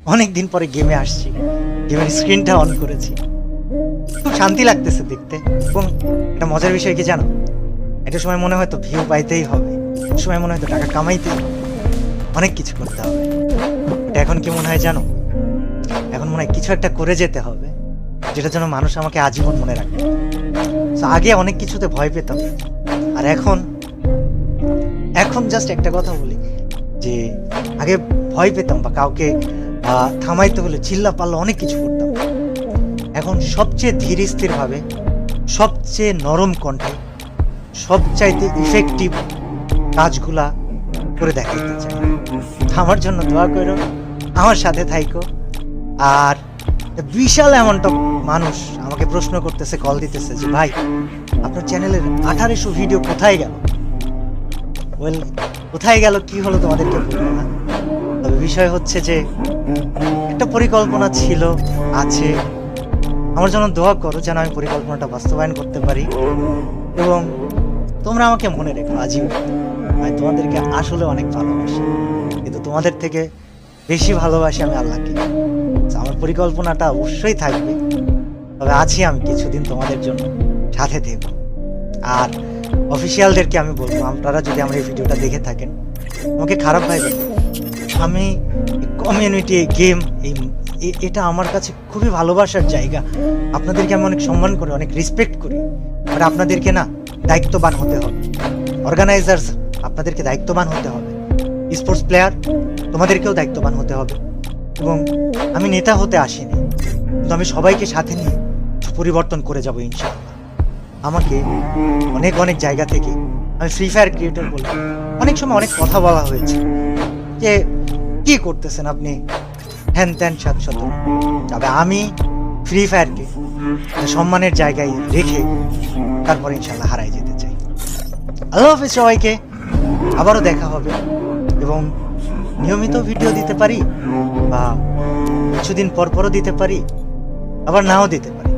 অনেকদিন পরে গেমে আসছি, গেমের স্ক্রিনটা অন করেছি, খুব শান্তি লাগতেছে দেখতে। এবং একটা মজার বিষয় কি জানো, একটা সময় মনে হয়তো ভিউ পাইতেই হবে, একটা সময় মনে হয়তো টাকা কামাইতেই হবে, অনেক কিছু করতে হবে। এটা এখন কি মনে হয় জানো, এখন মনে হয় কিছু একটা করে যেতে হবে যেটার জন্য মানুষ আমাকে আজীবন মনে রাখবে। আগে অনেক কিছুতে ভয় পেতাম, আর এখন এখন জাস্ট একটা কথা বলি যে আগে ভয় পেতাম বা কাউকে থামাইতে হলে চিল্লা পাল্লা অনেক কিছু করতাম। এখন সবচেয়ে ধীর স্থির ভাবে, সবচেয়ে নরম কণ্ঠে, সবচাইতে ইফেক্টিভ কাজগুলা করে দেখাইতে চাই। আমার জন্য দোয়া করো, আমার সাথে থাইকো। আর বিশাল অ্যামাউন্ট অফ মানুষ আমাকে প্রশ্ন করতেছে, কল দিতেছে যে ভাই আপনার চ্যানেলের 1800 ভিডিও কোথায় গেল। ওয়েল, কোথায় গেল কি হলো তোমাদেরকে বলবো না, তবে বিষয় হচ্ছে যে একটা পরিকল্পনা ছিল, আছে। আমার জন্য দোয়া করো যেন আমি পরিকল্পনাটা বাস্তবায়ন করতে পারি, এবং তোমরা আমাকে মনে রেখো আজীবন। আমি তোমাদেরকে আসলে অনেক ভালোবাসি, কিন্তু তোমাদের থেকে বেশি ভালোবাসি আমি আল্লাহকে। আমার পরিকল্পনাটা অবশ্যই থাকবে, তবে আছি আমি কিছুদিন তোমাদের জন্য সাথে থেকো। আর অফিসিয়ালদেরকে আমি বলবো, আপনারা যদি আমার এই ভিডিওটা দেখে থাকেন, আমাকে খারাপ ভাইবেন। আমি কমিউনিটি গেম এটা আমার কাছে খুবই ভালোবাসার জায়গা। আপনাদেরকে আমি অনেক সম্মান করি, অনেক রেসপেক্ট করি, বাট আপনাদেরকে না দায়িত্ববান হতে হবে। অর্গানাইজার্স, আপনাদেরকে দায়িত্ববান হতে হবে। স্পোর্টস প্লেয়ার, তোমাদেরকেও দায়িত্ববান হতে হবে। এবং আমি নেতা হতে আসিনি, কিন্তু আমি সবাইকে সাথে নিয়ে পরিবর্তন করে যাব ইনশাআল্লাহ। আমাকে অনেক অনেক জায়গা থেকে, আমি ফ্রি ফায়ার ক্রিয়েটর বলে অনেক সময় অনেক কথা বলা হয়েছে যে কি করতেছেন আপনি, হ্যান ত্যান সাত শত। তবে আমি ফ্রি ফায়ারকে সম্মানের জায়গায় রেখে তারপর ইনশাল্লাহ হারাই যেতে চাই। আল্লাহ হাফেজ সবাইকে, আবারও দেখা হবে। এবং নিয়মিত ভিডিও দিতে পারি, বা কিছুদিন পর পরও দিতে পারি, আবার নাও দিতে পারি।